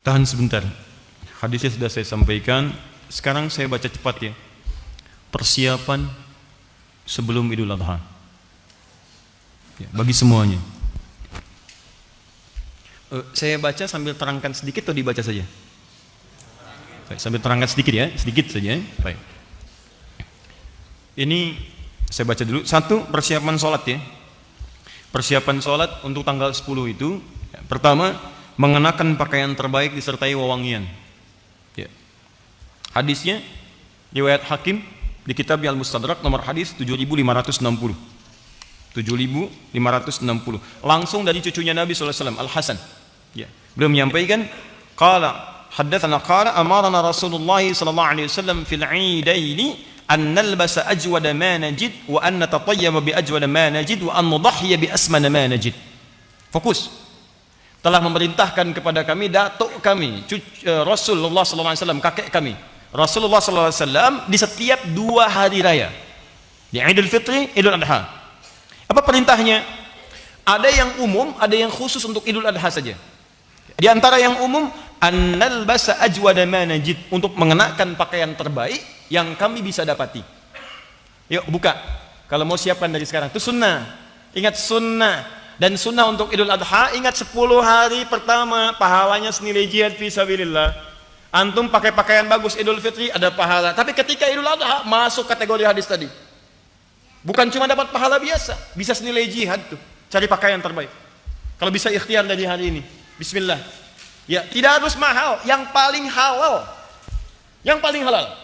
Tahan sebentar. Hadisnya sudah saya sampaikan. Sekarang saya baca cepat ya. Persiapan sebelum Idul Adha. Ya, bagi semuanya. Saya baca sambil terangkan sedikit atau dibaca saja? Baik, sambil terangkan sedikit ya, sedikit saja. Baik. Ini saya baca dulu. Satu, persiapan sholat ya. Persiapan sholat untuk tanggal 10 itu ya, pertama, mengenakan pakaian terbaik disertai wewangian ya. Hadisnya riwayat Hakim di kitab Al-Mustadrak nomor hadis 7560 langsung dari cucunya Nabi SAW Al-Hasan ya. Beliau menyampaikan qala haddatsana qala amarana Rasulullah sallallahu alaihi wasallam fil 'idaini an nalbasa ajwada ma najid wa an natatayyaba bi ajwada ma najid wa an nudhhiya bi asmana ma najid. Fokus. Telah memerintahkan kepada kami datuk kami Rasulullah sallallahu alaihi wasallam, kakek kami Rasulullah sallallahu alaihi wasallam di setiap 2 hari raya, di Idul Fitri, Idul Adha. Apa perintahnya? Ada yang umum, ada yang khusus untuk Idul Adha saja. Di antara yang umum, annal basa ajwada ma najid, untuk mengenakan pakaian terbaik yang kami bisa dapati. Yuk buka. Kalau mau siapkan dari sekarang. Itu sunnah. Ingat sunnah. Dan sunnah untuk Idul Adha, ingat 10 hari pertama pahalanya senilai jihad fisabilillah. Antum pakai pakaian bagus Idul Fitri ada pahala, tapi ketika Idul Adha masuk kategori hadis tadi. Bukan cuma dapat pahala biasa, bisa senilai jihad tuh. Cari pakaian terbaik. Kalau bisa ikhtiar dari hari ini. Bismillah. Ya, tidak harus mahal, yang paling halal. Yang paling halal.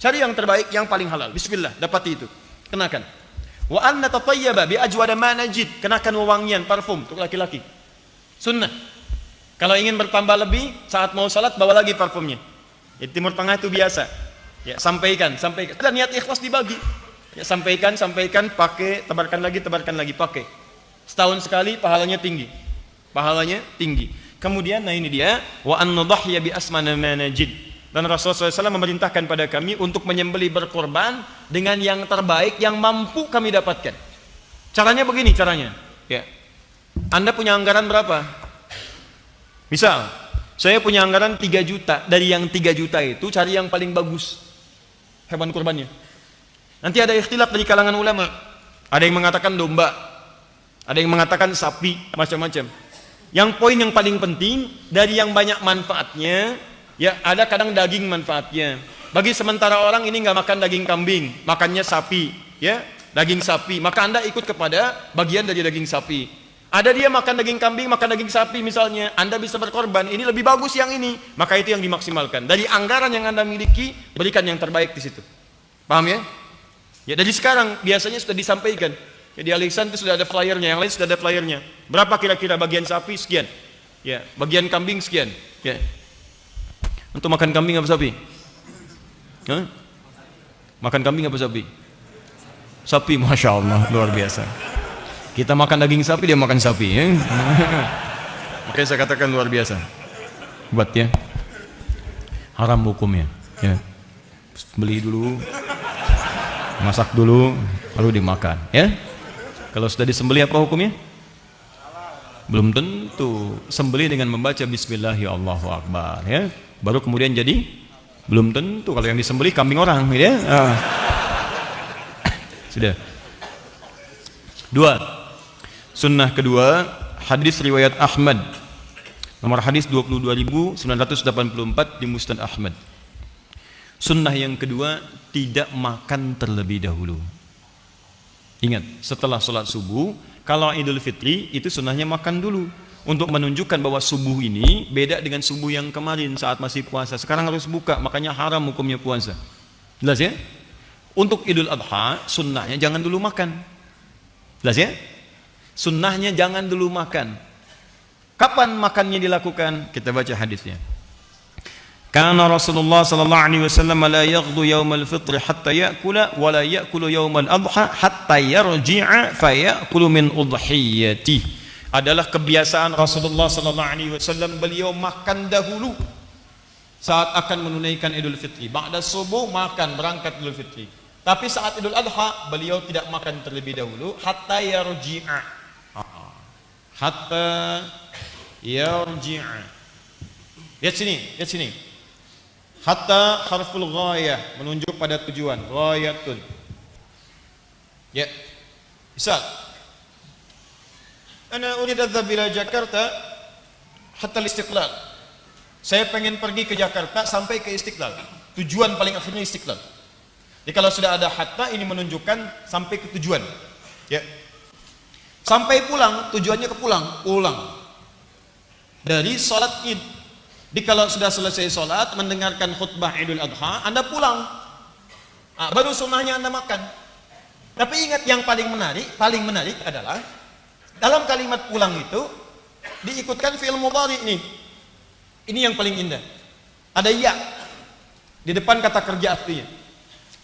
Cari yang terbaik, yang paling halal. Bismillah, dapati itu. Kenakan. Wa anna tatayyaba bi ajwada ma najid, kenakan wewangian parfum untuk laki-laki. Sunnah. Kalau ingin bertambah lebih saat mau salat bawa lagi parfumnya. Ya, Timur Tengah itu biasa. Ya, sampaikan. Ada niat ikhlas dibagi. Ya, sampaikan, pakai, tebarkan lagi, pakai. Setahun sekali pahalanya tinggi. Pahalanya tinggi. Kemudian nah ini dia wa an nudhhiya bi asmana ma najid. Dan Rasulullah SAW memerintahkan pada kami untuk menyembelih berkorban dengan yang terbaik yang mampu kami dapatkan. Caranya begini caranya. Ya. Anda punya anggaran berapa? Misal, saya punya anggaran 3 juta. Dari yang 3 juta itu cari yang paling bagus hewan kurbannya. Nanti ada ikhtilaf dari kalangan ulama. Ada yang mengatakan domba, ada yang mengatakan sapi, macam-macam. Yang poin yang paling penting dari yang banyak manfaatnya. Ya, ada kadang daging manfaatnya. Bagi sementara orang ini nggak makan daging kambing, makannya sapi, ya, daging sapi. Maka Anda ikut kepada bagian dari daging sapi. Ada dia makan daging kambing, makan daging sapi misalnya, Anda bisa berkorban, ini lebih bagus yang ini, maka itu yang dimaksimalkan. Dari anggaran yang Anda miliki, berikan yang terbaik di situ. Paham ya? Ya, dari sekarang biasanya sudah disampaikan. Ya, di Alisan itu sudah ada flyernya, yang lain sudah ada flyernya. Berapa kira-kira bagian sapi sekian? Ya, bagian kambing sekian. Ya. Untuk makan kambing apa sapi? Hah? Makan kambing apa sapi? Sapi, Masya Allah, luar biasa. Kita makan daging sapi, dia makan sapi ya? Makanya saya katakan luar biasa. Buat ya. Haram hukumnya ya. Beli dulu, masak dulu, lalu dimakan ya. Kalau sudah disembelih apa hukumnya? Belum tentu. Sembelih dengan membaca Bismillahirrahmanirrahim ya. Baru kemudian jadi belum tentu. Kalau yang disembelih kambing orang ya. Sudah. 2. Sunnah kedua, hadis riwayat Ahmad nomor hadis 22.984 di Musnad Ahmad. Sunnah yang kedua, tidak makan terlebih dahulu. Ingat, setelah sholat subuh, kalau Idul Fitri itu sunnahnya makan dulu, untuk menunjukkan bahwa subuh ini beda dengan subuh yang kemarin saat masih puasa. Sekarang harus buka, makanya haram hukumnya puasa. Jelas ya? Untuk Idul Adha, sunnahnya jangan dulu makan. Jelas ya? Sunnahnya jangan dulu makan. Kapan makannya dilakukan? Kita baca hadisnya. Karena Rasulullah sallallahu alaihi wasallam la yaghdu yaumal fitri hatta ya'kula wa la ya'kulu yaumal adha hatta yarji'a fa ya'kulu min udhiyatihi. Adalah kebiasaan Rasulullah sallallahu alaihi wasallam, beliau makan dahulu saat akan menunaikan Idul Fitri. Ba'da subuh makan, berangkat Idul Fitri. Tapi saat Idul Adha beliau tidak makan terlebih dahulu hatta yarji'a. Hatta yarji'a. Lihat sini. Hatta harful ghayah, menunjuk pada tujuan. Ghayatun. Ya. Misal, ana urid adhhab ila Jakarta hatta al-Istiqlal. Saya pengen pergi ke Jakarta sampai ke Istiqlal. Tujuan paling akhirnya Istiqlal. Jadi kalau sudah ada hatta, ini menunjukkan sampai ke tujuan. Ya. Sampai pulang, tujuannya ke pulang. Dari sholat Id. Jadi kalau sudah selesai sholat, mendengarkan khutbah Idul Adha, Anda pulang. Baru sunnahnya Anda makan. Tapi ingat yang paling menarik adalah dalam kalimat pulang itu diikutkan fi'il mudhari nih. Ini yang paling indah. Ada ya di depan kata kerja artinya.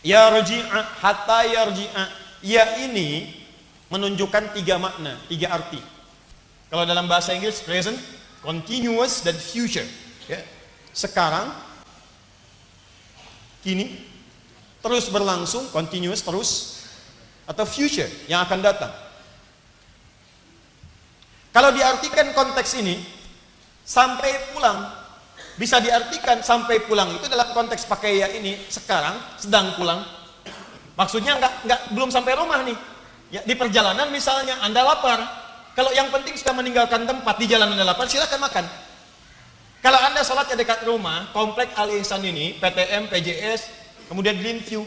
Yarji'a, hatta yarji'a. Ya ini menunjukkan 3 makna, 3 arti. Kalau dalam bahasa Inggris present, continuous, dan future. Ya. Sekarang, kini, terus berlangsung, continuous, terus, atau future yang akan datang. Kalau diartikan konteks ini, sampai pulang, bisa diartikan sampai pulang itu dalam konteks pakai ya ini, sekarang, sedang pulang. Maksudnya belum sampai rumah nih. Ya, di perjalanan misalnya Anda lapar. Kalau yang penting sudah meninggalkan tempat, di jalan Anda lapar, silakan makan. Kalau Anda sholatnya dekat rumah, komplek Al Ihsan ini, PTM, PJS, kemudian Greenview,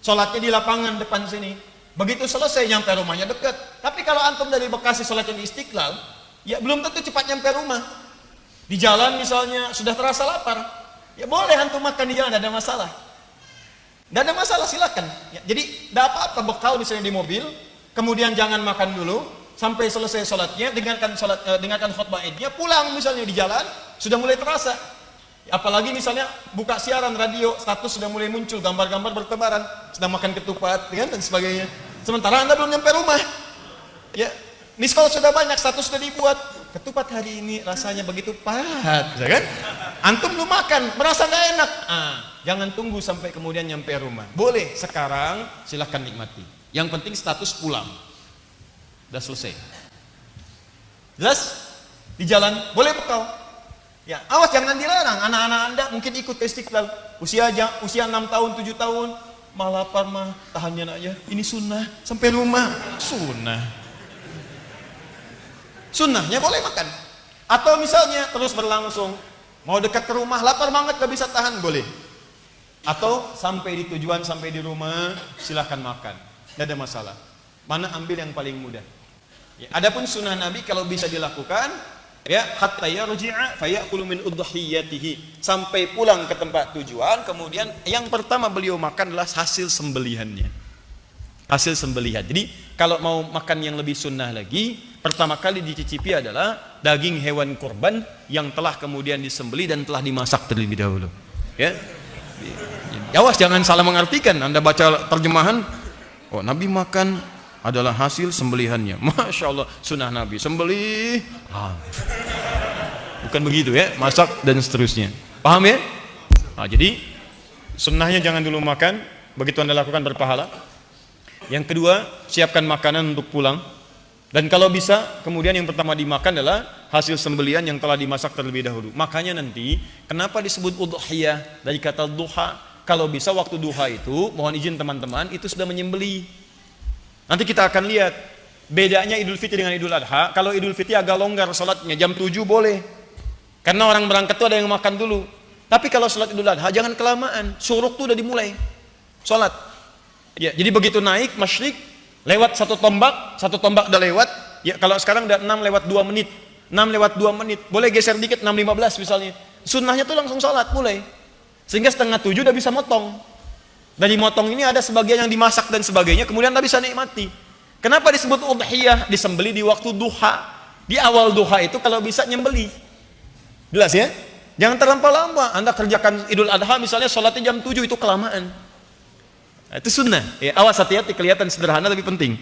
sholatnya di lapangan depan sini. Begitu selesai nyampe rumahnya dekat. Tapi kalau antum dari Bekasi sholatnya di Istiqlal, ya belum tentu cepat nyampe rumah. Di jalan misalnya sudah terasa lapar, ya boleh antum makan di jalan, tidak ada masalah. Tidak ada masalah, silakan. Ya, jadi tidak apa-apa bekal misalnya di mobil, kemudian jangan makan dulu sampai selesai sholatnya, dengarkan khutbah Idnya, pulang misalnya di jalan sudah mulai terasa. Apalagi misalnya buka siaran radio, status sudah mulai muncul, gambar-gambar bertebaran, sedang makan ketupat, ya, dan sebagainya. Sementara Anda belum nyampe rumah. Ya, miss call sudah banyak, status sudah dibuat. Ketupat hari ini rasanya begitu pahat, ya kan? Antum belum makan, merasa nggak enak. Jangan tunggu sampai kemudian nyampe rumah. Boleh sekarang, silahkan nikmati. Yang penting status pulang. Udah selesai. Jelas? Di jalan boleh bekal. Ya, awas jangan dilarang. Anak-anak Anda mungkin ikut ke Istiqlal. Usia 6 tahun, 7 tahun, mah lapar mah, tahannya nak ya. Ini sunnah sampai rumah. Sunnahnya boleh makan. Atau misalnya terus berlangsung, mau dekat ke rumah, lapar banget gak bisa tahan, boleh. Atau sampai di tujuan, sampai di rumah, silahkan makan. Tidak ada masalah. Mana ambil yang paling mudah. Ya, adapun sunnah Nabi kalau bisa dilakukan, ya, hatta yarji'a fayakulu min udhiyatihi, sampai pulang ke tempat tujuan, kemudian yang pertama beliau makan adalah hasil sembelihannya. Hasil sembelihan. Jadi kalau mau makan yang lebih sunnah lagi, pertama kali dicicipi adalah daging hewan kurban yang telah kemudian disembelih dan telah dimasak terlebih dahulu. Ya. Awas jangan salah mengartikan. Anda baca terjemahan, oh Nabi makan adalah hasil sembelihannya. Masya Allah, sunnah Nabi sembelih. Bukan begitu ya, masak dan seterusnya. Paham ya? Jadi sunnahnya jangan dulu makan, begitu Anda lakukan berpahala. Yang kedua, siapkan makanan untuk pulang. Dan kalau bisa, kemudian yang pertama dimakan adalah hasil sembelihan yang telah dimasak terlebih dahulu. Makanya nanti, kenapa disebut udhiyah dari kata duha? Kalau bisa waktu duha itu, mohon izin teman-teman, itu sudah menyembelih. Nanti kita akan lihat bedanya Idul Fitri dengan Idul Adha. Kalau Idul Fitri agak longgar sholatnya, jam 7 boleh. Karena orang berangkat itu ada yang makan dulu. Tapi kalau sholat Idul Adha jangan kelamaan. Syuruk itu udah dimulai. Sholat. Ya, jadi begitu naik masyrik, lewat satu tombak udah lewat. Ya, kalau sekarang udah 6 lewat 2 menit. 6 lewat 2 menit. Boleh geser dikit 6.15 misalnya. Sunnahnya tuh langsung sholat mulai. Sehingga setengah 7 udah bisa motong. Dari motong ini ada sebagian yang dimasak dan sebagainya, kemudian Anda bisa nikmati. Kenapa disebut udhiyah? Disembeli di waktu duha. Di awal duha itu kalau bisa nyembeli. Jelas ya? Jangan terlampau lama. Anda kerjakan Idul Adha misalnya sholatnya jam 7, itu kelamaan. Itu sunnah. Ya, awas hati-hati, kelihatan sederhana tapi penting.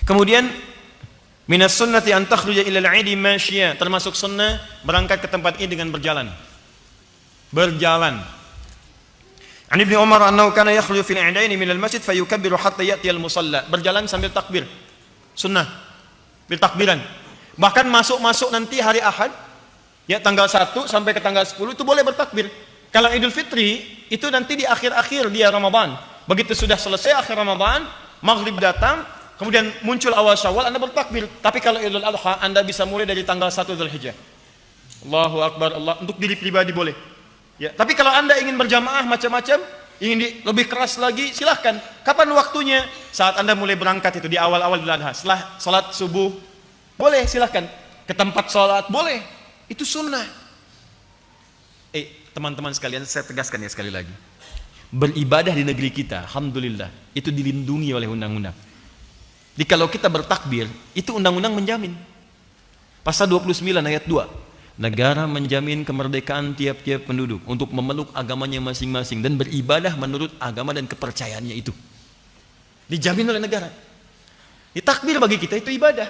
Kemudian minas sunnati an takhruja ila al-'idi masyia, termasuk sunnah berangkat ke tempat ini dengan berjalan. Berjalan. An Ibnu Umar annahu kana yakhruju fil 'idaini min al-masjid fayukabbiru hatta ya'ti al-musalla. Berjalan sambil takbir. Sunnah. Bil takbiran. Bahkan masuk nanti hari Ahad, Ya, tanggal 1 sampai ke tanggal 10 itu boleh bertakbir. Kalau Idul Fitri itu nanti di akhir-akhir dia Ramadan. Begitu sudah selesai akhir Ramadan, maghrib datang, kemudian muncul awal Syawal, Anda bertakbir. Tapi kalau Idul Adha, Anda bisa mulai dari tanggal 1 Dzulhijjah. Allahu Akbar, Allah, untuk diri pribadi boleh. Ya, tapi kalau Anda ingin berjamaah macam-macam, ingin lebih keras lagi, silahkan. Kapan waktunya? Saat Anda mulai berangkat itu di awal-awal Idul Adha, setelah salat subuh, boleh, silahkan. Ke tempat salat, boleh. Itu sunnah. Teman-teman sekalian, saya tegaskan ya sekali lagi. Beribadah di negeri kita, alhamdulillah, itu dilindungi oleh undang-undang. Jadi kalau kita bertakbir, itu undang-undang menjamin. Pasal 29 ayat 2. Negara menjamin kemerdekaan tiap-tiap penduduk untuk memeluk agamanya masing-masing dan beribadah menurut agama dan kepercayaannya itu. Dijamin oleh negara. Di takbir bagi kita itu ibadah.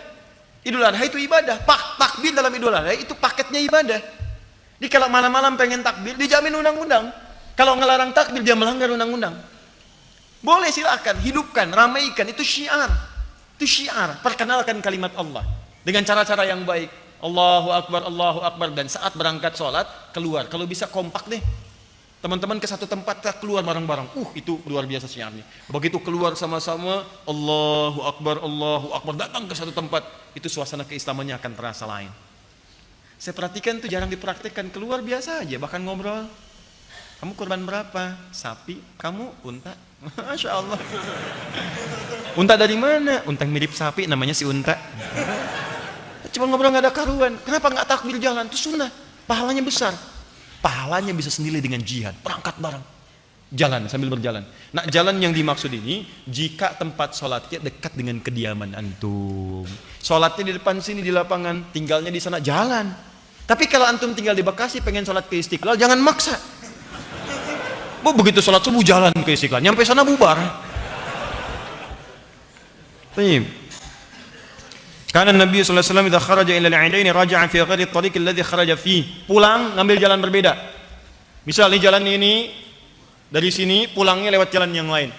Idul Adha itu ibadah. Takbir dalam Idul Adha itu paketnya ibadah. Jadi kalau malam-malam pengen takbir, dijamin undang-undang. Kalau ngelarang takbir, dia melanggar undang-undang. Boleh, silakan, hidupkan, ramaikan, itu syiar. Itu syiar, perkenalkan kalimat Allah dengan cara-cara yang baik. Allahu Akbar, Allahu Akbar. Dan saat berangkat sholat, keluar. Kalau bisa kompak deh. Teman-teman ke satu tempat, keluar bareng-bareng. Itu luar biasa syiarnya. Begitu keluar sama-sama, Allahu Akbar, Allahu Akbar. Datang ke satu tempat, itu suasana keislamannya akan terasa lain. Saya perhatikan itu jarang dipraktikkan. Keluar biasa aja, bahkan ngobrol. Kamu kurban berapa? Sapi. Kamu unta? Masya Allah. Unta dari mana? Unta yang mirip sapi, namanya si unta. Cuma ngobrol nggak ada karuan. Kenapa nggak takbir jalan? Itu sunnah. Pahalanya besar. Pahalanya bisa sendiri dengan jihad. Perangkat bareng. Jalan sambil berjalan. Nah, jalan yang dimaksud ini jika tempat sholatnya dekat dengan kediaman antum. Sholatnya di depan sini di lapangan, tinggalnya di sana, jalan. Tapi kalau antum tinggal di Bekasi pengen sholat ke Istiqlal, jangan maksa. Begitu sholat subuh jalan ke Istiqlal, nyampe sana bubar. Baik. Karena Nabi sallallahu alaihi wasallam idza kharaja ila al-'idain raja'a fi ghairi at-tariq alladhi kharaja fihi. Pulang ngambil jalan berbeda. Misalnya jalan ini dari sini, pulangnya lewat jalan yang lain.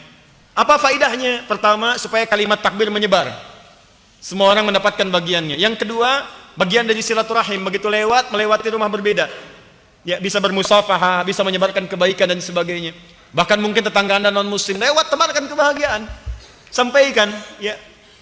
Apa faedahnya? Pertama, supaya kalimat takbir menyebar. Semua orang mendapatkan bagiannya. Yang kedua, bagian dari silaturahim. Begitu lewat, melewati rumah berbeda. Ya, bisa bermusafahah, bisa menyebarkan kebaikan dan sebagainya. Bahkan mungkin tetangga Anda non-muslim lewat, tebarkan kebahagiaan. Sampaikan, ya.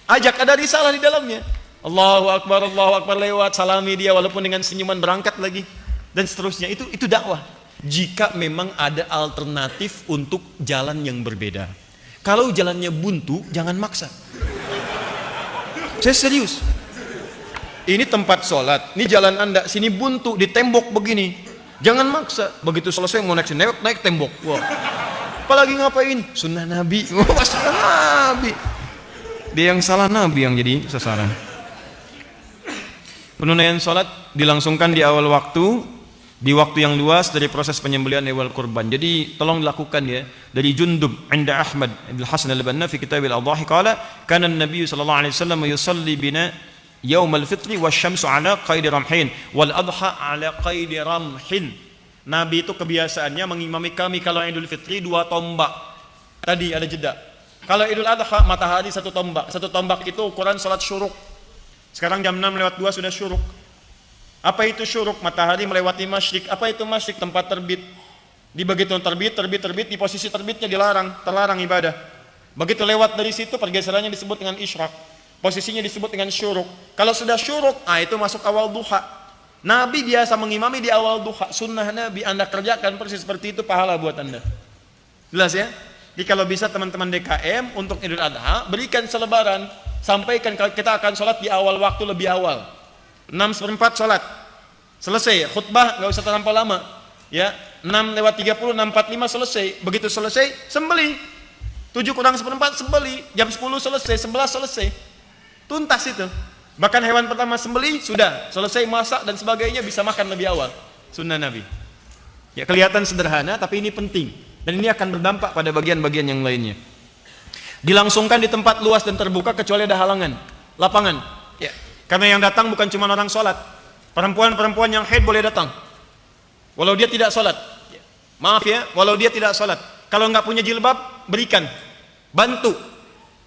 Ajak, ada risalah di dalamnya. Allahu Akbar lewat, salami dia walaupun dengan senyuman, berangkat lagi dan seterusnya. Itu dakwah. Jika memang ada alternatif untuk jalan yang berbeda. Kalau jalannya buntu, jangan maksa. Saya serius. Ini tempat sholat, ini jalan Anda, sini buntu, di tembok begini. Jangan maksa. Begitu selesai mau naik tembok. Wah. Apalagi ngapain? Sunnah Nabi. Wah, sunnah Nabi. Dia yang salah, Nabi yang jadi sasaran. Penunaian sholat dilangsungkan di awal waktu, di waktu yang luas dari proses penyembelihan hewan kurban. Jadi tolong dilakukan ya. Dari Jundub inda Ahmad Ibn Hasan al-Banna fi kitab al-Adhahi qala kana an-nabiy sallallahu alaihi wasallam yusalli bina yaum al-fitri wasyamsu ala qaidi ramhin wal adha ala qaidi ramhin. Nabi itu kebiasaannya mengimami kami kalau Idul Fitri 2 tombak. Tadi ada jeda. Kalau Idul Adha matahari 1 tombak. 1 tombak itu ukuran salat syuruk. Sekarang jam 6:02 sudah syuruk. Apa itu syuruk? Matahari melewati masyrik. Apa itu masyrik? Tempat terbit. Di begitu terbit, di posisi terbitnya terlarang ibadah. Begitu lewat dari situ, pergeserannya disebut dengan isyraq. Posisinya disebut dengan syuruk. Kalau sudah syuruk, itu masuk awal duha. Nabi biasa mengimami di awal duha. Sunnah Nabi, Anda kerjakan persis seperti itu, pahala buat Anda. Jelas ya? Jadi kalau bisa teman-teman DKM untuk Idul Adha, berikan selebaran. Sampaikan kita akan sholat di awal waktu lebih awal. 6:04 sholat selesai, khutbah nggak usah terlampau lama ya, 6:30, 6:45 selesai. Begitu selesai sembelih, 7:04 sembelih, jam 10 selesai, 11 selesai, tuntas itu. Bahkan hewan pertama sembelih sudah selesai masak dan sebagainya, bisa makan lebih awal. Sunnah Nabi ya. Kelihatan sederhana tapi ini penting dan ini akan berdampak pada bagian-bagian yang lainnya. Dilangsungkan di tempat luas dan terbuka kecuali ada halangan, lapangan ya. Karena yang datang bukan cuma orang sholat. Perempuan-perempuan yang haid boleh datang walau dia tidak sholat. Maaf ya, walau dia tidak sholat. Kalau nggak punya jilbab, berikan, bantu.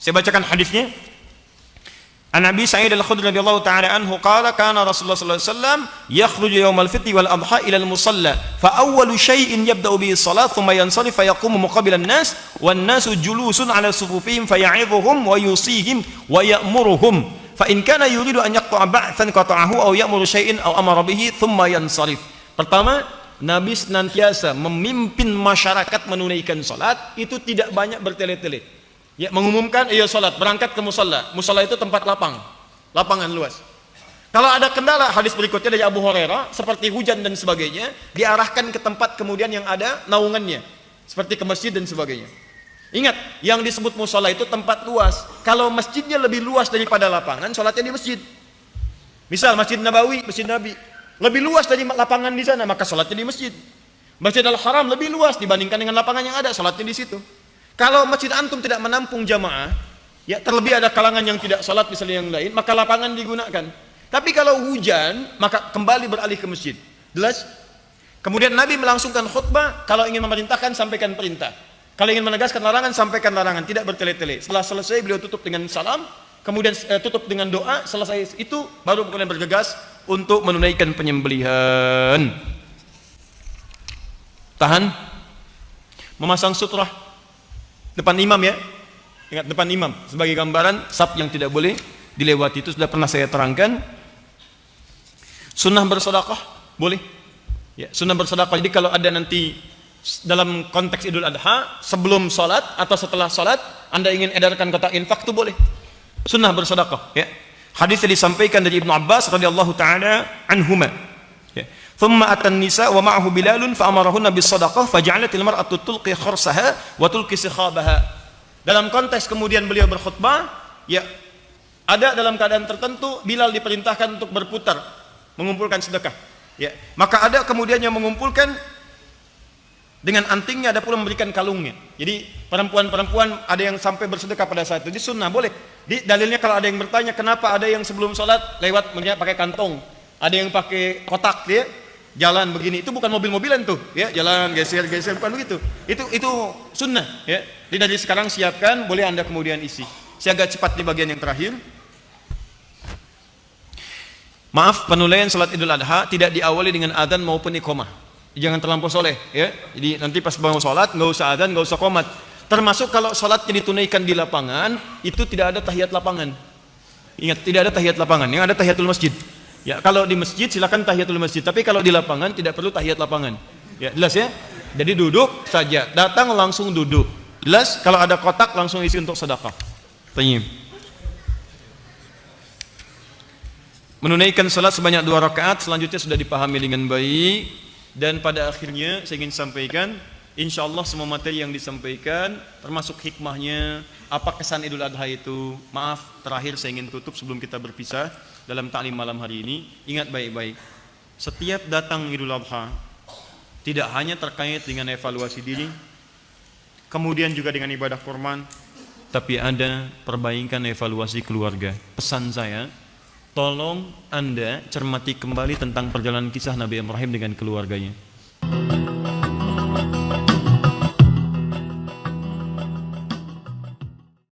Saya bacakan hadisnya. An Abi Sa'id Al-Khudri radhiyallahu ta'ala anhu qala kana Rasulullah sallallahu alaihi wasallam yakhruju yawmal fitri wal adha ila al-musalla fa awwalu shay'in yabda'u bihi as-salat thumma yansarif fa yaqumu muqabila an-nas wan nasu julusun 'ala sufufihim fa ya'idhuhum wa yusihim wa ya'muruhum fa in kana yuridu an yaqta'a ba'than qata'ahu aw ya'muru shay'in aw amara bihi thumma yansarif. Pertama, Nabi senantiasa memimpin masyarakat menunaikan salat, itu tidak banyak bertele-tele. Ya, mengumumkan iya salat, berangkat ke musalla. Musalla itu tempat lapangan luas. Kalau ada kendala, hadis berikutnya dari Abu Hurairah, seperti hujan dan sebagainya, diarahkan ke tempat kemudian yang ada naungannya, seperti ke masjid dan sebagainya. Ingat, yang disebut musalla itu tempat luas. Kalau masjidnya lebih luas daripada lapangan, salatnya di masjid. Misal Masjid Nabawi, Masjid Nabi, lebih luas dari lapangan di sana, maka salatnya di masjid. Masjid Al-Haram lebih luas dibandingkan dengan lapangan yang ada, salatnya di situ. Kalau masjid antum tidak menampung jamaah, ya terlebih ada kalangan yang tidak salat misalnya yang lain, maka lapangan digunakan. Tapi kalau hujan, maka kembali beralih ke masjid. Jelas? Kemudian Nabi melangsungkan khutbah, kalau ingin memerintahkan sampaikan perintah. Kalau ingin menegaskan larangan sampaikan larangan, tidak bertele-tele. Setelah selesai beliau tutup dengan salam, kemudian tutup dengan doa, selesai itu baru kemudian bergegas untuk menunaikan penyembelihan. Tahan. Memasang sutrah depan imam ya. Ingat, depan imam sebagai gambaran saf yang tidak boleh dilewati, itu sudah pernah saya terangkan. Sunnah bersedekah boleh. Ya, sunnah bersedekah. Jadi kalau ada nanti dalam konteks Idul Adha sebelum salat atau setelah salat Anda ingin edarkan kata infak, itu boleh. Sunnah bersedekah ya. Hadis yang disampaikan dari Ibnu Abbas radhiyallahu taala anhuma. Ya. Thumma atan nisa wa ma'ahu Bilalun fa amarahunna bis sadaqah faja'alatil mar'atu tulqi kharsaha wa tulqi sikhabaha. Dalam konteks kemudian beliau berkhutbah, ya ada dalam keadaan tertentu Bilal diperintahkan untuk berputar mengumpulkan sedekah. Ya, maka ada kemudian yang mengumpulkan dengan antingnya, ada pula memberikan kalungnya. Jadi perempuan-perempuan ada yang sampai bersedekah pada saat itu. Jadi sunnah boleh. Di dalilnya kalau ada yang bertanya kenapa ada yang sebelum sholat lewat pakai kantong, ada yang pakai kotak dia jalan begini, itu bukan mobil-mobilan tuh ya, jalan geser-geser, bukan begitu. Itu sunnah ya. Jadi dari sekarang siapkan, boleh Anda kemudian isi. Saya agak cepat di bagian yang terakhir. Maaf, penunaian salat Idul Adha tidak diawali dengan adzan maupun iqamah. Jangan terlampau soleh ya. Jadi nanti pas bangun salat enggak usah adzan, enggak usah qomat. Termasuk kalau salatnya ditunaikan di lapangan, itu tidak ada tahiyat lapangan. Ingat, tidak ada tahiyat lapangan, yang ada tahiyatul masjid. Ya, kalau di masjid silakan tahiyatul masjid, tapi kalau di lapangan tidak perlu tahiyat lapangan. Ya, jelas ya? Jadi duduk saja, datang langsung duduk. Jelas? Kalau ada kotak langsung isi untuk sedekah. Tayyib. Menunaikan salat sebanyak 2 rakaat selanjutnya sudah dipahami dengan baik, dan pada akhirnya saya ingin sampaikan, insyaallah semua materi yang disampaikan termasuk hikmahnya, apa kesan Idul Adha itu. Maaf, terakhir saya ingin tutup sebelum kita berpisah dalam taklim malam hari ini. Ingat baik-baik, setiap datang Idul Adha tidak hanya terkait dengan evaluasi diri, kemudian juga dengan ibadah kurban, tapi ada perbaikan evaluasi keluarga. Pesan saya, tolong Anda cermati kembali tentang perjalanan kisah Nabi Ibrahim dengan keluarganya.